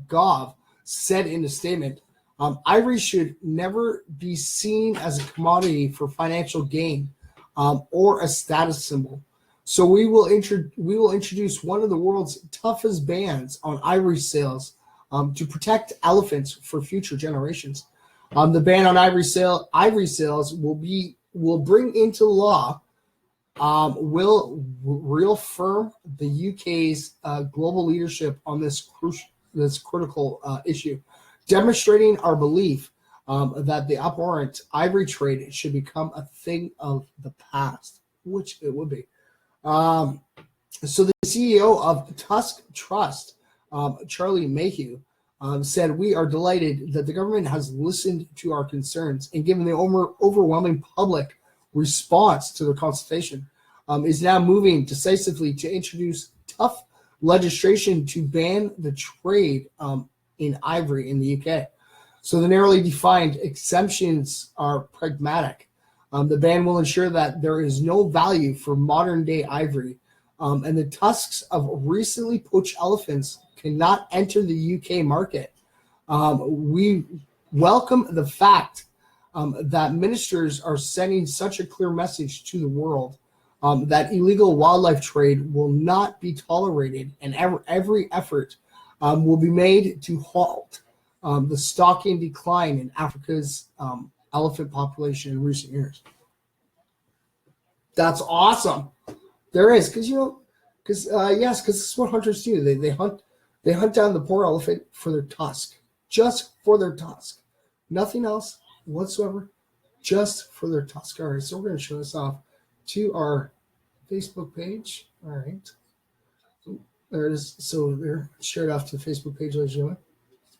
Gove said in a statement, ivory should never be seen as a commodity for financial gain or a status symbol. So we will introduce one of the world's toughest bans on ivory sales to protect elephants for future generations. The ban on ivory sales will bring into law will reaffirm the UK's global leadership on this critical issue, demonstrating our belief that the abhorrent ivory trade should become a thing of the past, which it would be. So the CEO of Tusk Trust, Charlie Mayhew, said, "We are delighted that the government has listened to our concerns and given the overwhelming public response to the consultation, is now moving decisively to introduce tough legislation to ban the trade in ivory in the UK. So the narrowly defined exemptions are pragmatic. The ban will ensure that there is no value for modern day ivory, and the tusks of recently poached elephants cannot enter the UK market. We welcome the fact that ministers are sending such a clear message to the world that illegal wildlife trade will not be tolerated, and every effort will be made to halt the stalking decline in Africa's elephant population in recent years." That's awesome. There is, because this is what hunters do. They hunt down the poor elephant for their tusk, just for their tusk, nothing else whatsoever, just for their tusk. All right, so we're going to show this off to our Facebook page. All right, there it is. So they're shared off to the Facebook page, ladies and gentlemen.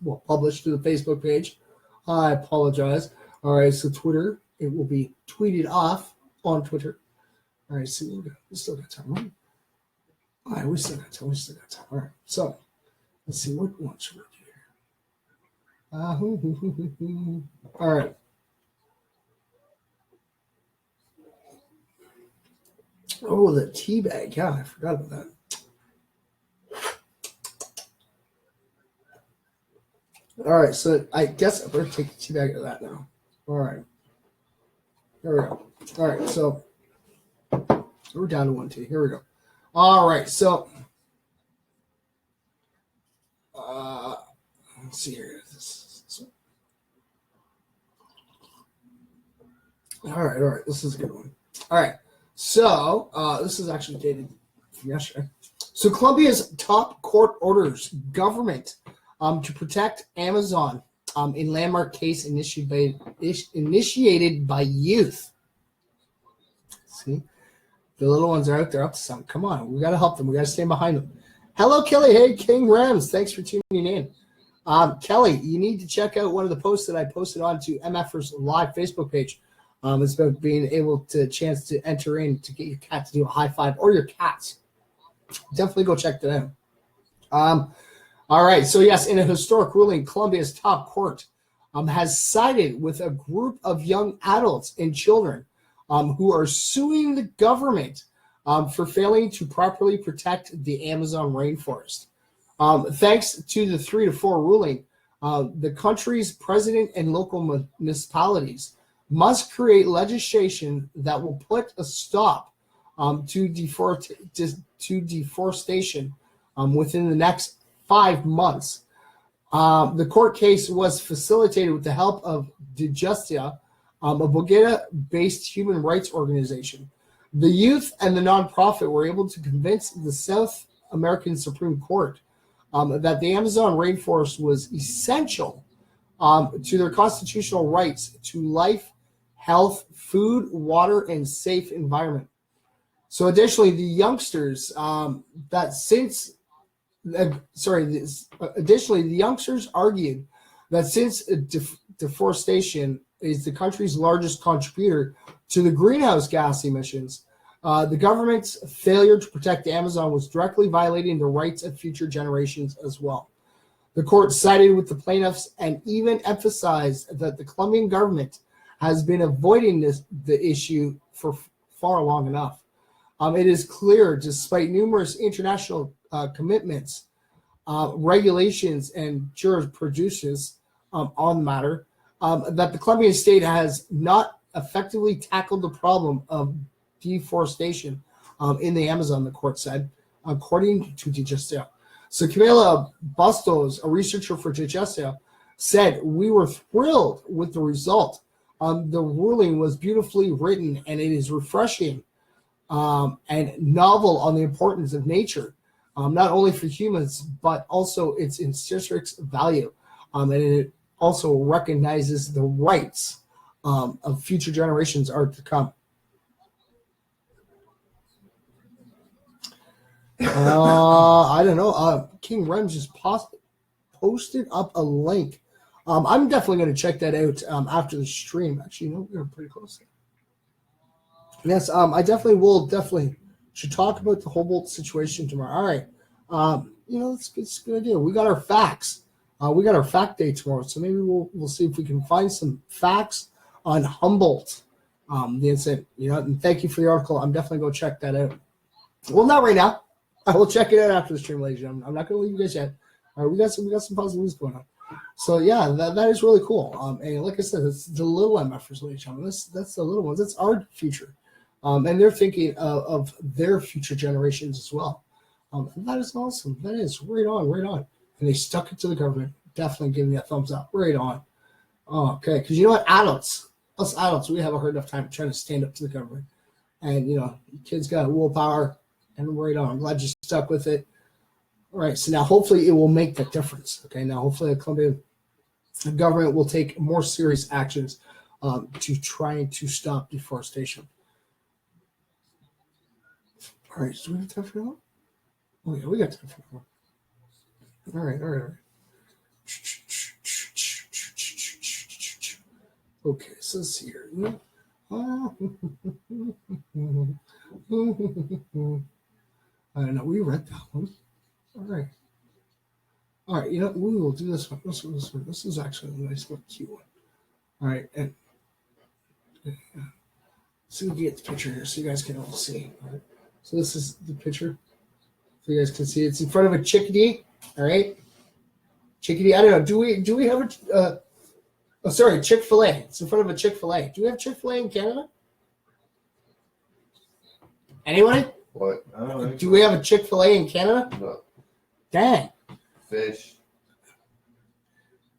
Well, published to the Facebook page. I apologize. All right, so Twitter, it will be tweeted off on Twitter. All right, so we still got time, right? All right, we still got time. All right, so let's see what should we do here. All right. Oh, the tea bag. Yeah, I forgot about that. All right, so I guess I better take the tea bag of that now. All right. There we go. All right, so we're down to 1 tea. Here we go. All right, so let's see here. All right. This is a good one. All right. So this is actually dated from yesterday. So Colombia's top court orders government to protect Amazon in landmark case initiated by youth. See, the little ones are out there up to something. Come on, we got to help them. We got to stand behind them. Hello, Kelly. Hey, King Rams. Thanks for tuning in. Kelly, you need to check out one of the posts that I posted onto MFers live Facebook page. It's about being able to chance to enter in to get your cat to do a high five or your cats. Definitely go check that out. All right. So, yes, in a historic ruling, Colombia's top court has sided with a group of young adults and children who are suing the government for failing to properly protect the Amazon rainforest. Thanks to the 3-4 ruling, the country's president and local municipalities must create legislation that will put a stop to deforestation within the next 5 months. The court case was facilitated with the help of Justicia, a Bogota-based human rights organization. The youth and the nonprofit were able to convince the South American Supreme Court that the Amazon rainforest was essential to their constitutional rights to life, health, food, water, and safe environment. So additionally, the youngsters additionally, the youngsters argued that since deforestation is the country's largest contributor to the greenhouse gas emissions, the government's failure to protect the Amazon was directly violating the rights of future generations as well. The court sided with the plaintiffs and even emphasized that the Colombian government has been avoiding the issue for far long enough. It is clear, despite numerous international commitments, regulations, and jurisprudence on the matter, that the Colombian state has not effectively tackled the problem of deforestation in the Amazon, the court said, according to Justicia. So Camila Bustos, a researcher for Justicia, said, "We were thrilled with the result. The ruling was beautifully written, and it is refreshing and novel on the importance of nature, not only for humans, but also its intrinsic value. And it also recognizes the rights of future generations are to come." I don't know. King Rems just posted up a link. I'm definitely going to check that out after the stream. Actually, no, we're pretty close. Yes, I definitely should talk about the Humboldt situation tomorrow. All right. It's a good idea. We got our facts. We got our fact day tomorrow, so maybe we'll see if we can find some facts on Humboldt, the incident. And thank you for the article. I'm definitely going to check that out. Well, not right now. I will check it out after the stream, ladies and gentlemen. I'm not going to leave you guys yet. All right, we got some positive news going on. So yeah, that is really cool. And like I said, it's the little MFers, ladies and gentlemen. That's the little ones. That's our future. And they're thinking of their future generations as well. And that is awesome. That is right on. And they stuck it to the government. Definitely giving me a thumbs up. Right on. Okay, because you know what? Us adults, we have a hard enough time trying to stand up to the government. And, kids got willpower. And right on. I'm glad you stuck with it. All right, so now hopefully it will make that difference. Okay, now hopefully the Colombian government will take more serious actions to try to stop deforestation. All right, do we have time for that? Oh, yeah, we got time for that. All right. Okay, so let's see here. I don't know. We read that one. All right. We will do this one. This is actually a nice little cute one. All right. And see if we can get the picture here so you guys can all see. All right. So this is the picture. So you guys can see it's in front of a chickadee. All right. Chickadee. I don't know. Do we have a Chick-fil-A. It's in front of a Chick-fil-A. Do we have Chick-fil-A in Canada? Anybody? What? Do we have a Chick-fil-A in Canada? No. Dang. Fish.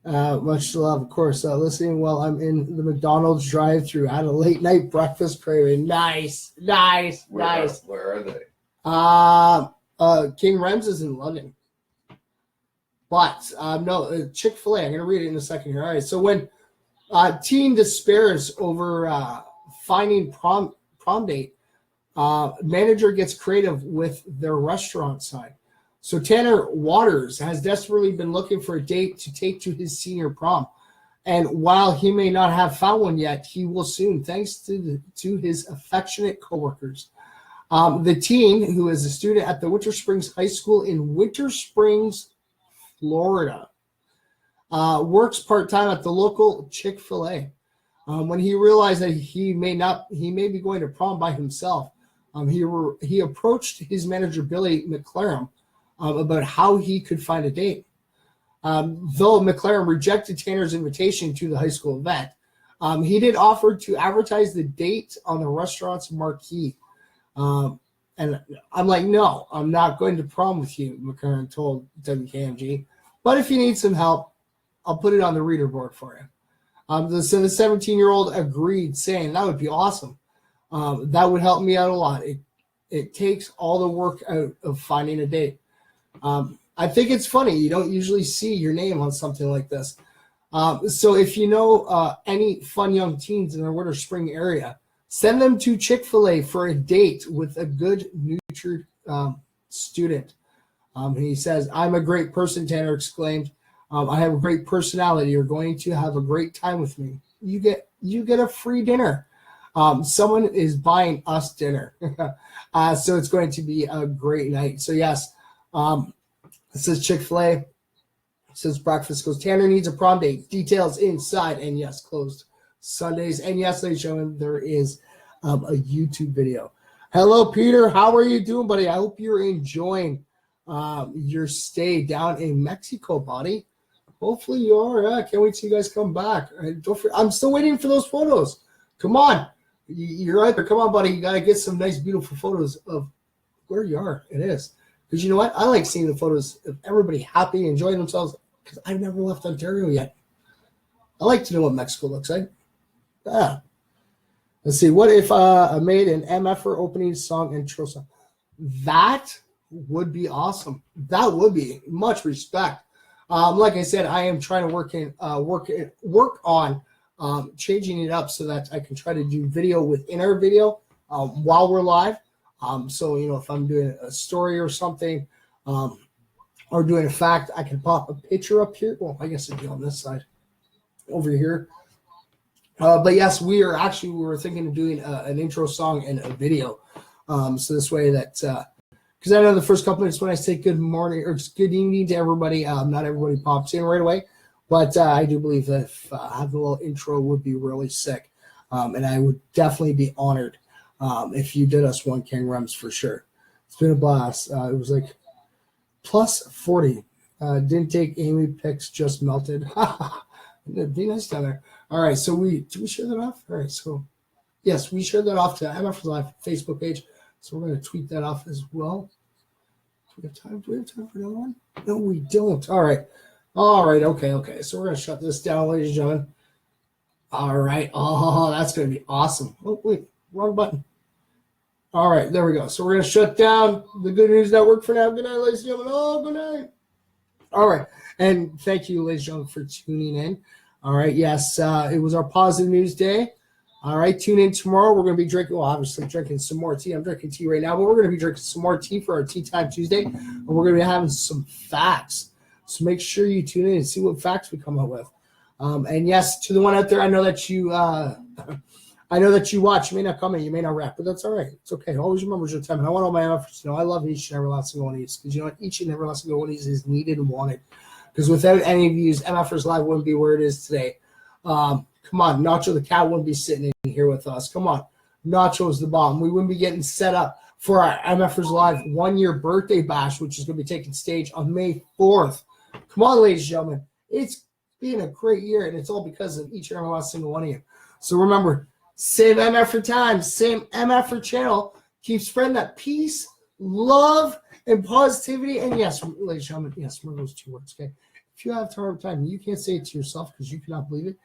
Much love, of course. Listening while I'm in the McDonald's drive-thru at a late night breakfast craving. Nice. Where are they? King Rems is in London. But no, Chick-fil-A. I'm going to read it in a second here. All right. So when teen despairs over finding prom date, manager gets creative with their restaurant sign. So Tanner Waters has desperately been looking for a date to take to his senior prom. And while he may not have found one yet, he will soon, thanks to his affectionate coworkers. The teen, who is a student at the Winter Springs High School in Winter Springs, Florida, works part-time at the local Chick-fil-A. When he realized that he may be going to prom by himself, he approached his manager, Billy McLaren, about how he could find a date. Though McLaren rejected Tanner's invitation to the high school event, he did offer to advertise the date on the restaurant's marquee. And I'm like, no, I'm not going to prom with you, McLaren told WKMG. But if you need some help, I'll put it on the reader board for you. So the 17-year-old agreed, saying that would be awesome. That would help me out a lot. It takes all the work out of finding a date. I think it's funny. You don't usually see your name on something like this. So if you know any fun young teens in the Winter Spring area, send them to Chick-fil-A for a date with a good-natured student. He says, I'm a great person, Tanner exclaimed. I have a great personality. You're going to have a great time with me. You get a free dinner. Someone is buying us dinner. So it's going to be a great night. So yes, it says Chick-fil-A. It says breakfast. Goes, Tanner needs a prom date. Details inside. And yes, closed Sundays. And yes, ladies and gentlemen, there is a YouTube video. Hello, Peter. How are you doing, buddy? I hope you're enjoying your stay down in Mexico, buddy. Hopefully you are. Yeah, can't wait till you guys come back. I'm still waiting for those photos. Come on. You're right there. Come on, buddy. You got to get some nice, beautiful photos of where you are. It is. Because you know what? I like seeing the photos of everybody happy, enjoying themselves, because I've never left Ontario yet. I like to know what Mexico looks like. Yeah. Let's see. What if I made an MFer opening song intro song? That would be awesome. That would be much respect. Like I said, I am trying to work on changing it up so that I can try to do video within our video while we're live. So, you know, if I'm doing a story or something or doing a fact, I can pop a picture up here. Well, I guess it'd be on this side over here. But yes, we were thinking of doing an intro song and a video. So this way that, because I know the first couple minutes when I say good morning or just good evening to everybody, not everybody pops in right away. But I do believe that if having a little intro would be really sick. And I would definitely be honored if you did us one King Rems for sure. It's been a blast. It was like plus 40. Didn't take Amy pics, just melted. It'd be nice down there. All right, so did we share that off? All right, so yes, we shared that off to MF's Live Facebook page. So we're going to tweet that off as well. Do we have time? Do we have time for another one? No, we don't. All right. Okay. So we're going to shut this down, ladies and gentlemen. All right. Oh, that's going to be awesome. Oh, wait, wrong button. All right, there we go. So we're going to shut down the Good News Network for now. Good night, ladies and gentlemen. Oh, good night. All right. And thank you, ladies and gentlemen, for tuning in. All right. Yes, it was our positive news day. All right. Tune in tomorrow. We're going to be obviously drinking some more tea. I'm drinking tea right now, but we're going to be drinking some more tea for our Tea Time Tuesday. And we're going to be having some facts. So make sure you tune in and see what facts we come up with. And yes, to the one out there, I know that you watch. You may not comment, you may not rap, but that's all right. It's okay. Always remember your time. And I want all my efforts to know I love each and every last single one of these, because you know what? Each and every last single one of these is needed and wanted. Because without any of you, MFers Live wouldn't be where it is today. Come on, Nacho the Cat wouldn't be sitting in here with us. Come on, Nacho's the bomb. We wouldn't be getting set up for our MFers Live 1-year birthday bash, which is going to be taking stage on May 4th. Come on, ladies and gentlemen. It's been a great year, and it's all because of each and every last single one of you. So remember, same MF for time, same MF for channel. Keep spreading that peace, love, and positivity. And yes, ladies and gentlemen, yes, remember those 2 words, okay? if you have a hard time, you can't say it to yourself because you cannot believe it.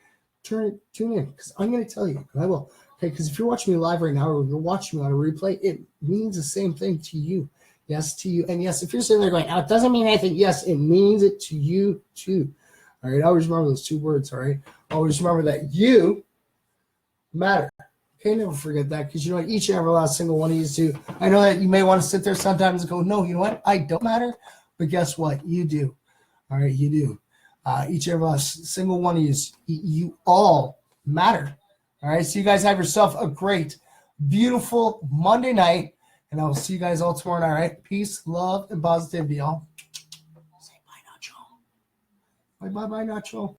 Tune in because I'm going to tell you, and I will. Okay, because if you're watching me live right now or you're watching me on a replay, it means the same thing to you. Yes, to you. And yes, if you're sitting there going, oh, it doesn't mean anything. Yes, it means it to you too. All right, always remember those two words. All right, always remember that you matter. Okay, never forget that because you know what, each and every last single one of you do. I know that you may want to sit there sometimes and go, no, you know what, I don't matter. But guess what? You do. All right, you do. Each and every last single one of you all matter. All right, so you guys have yourself a great, beautiful Monday night. And I will see you guys all tomorrow night. All right, peace, love, and positivity, y'all. Say bye, Nacho. Bye, Nacho.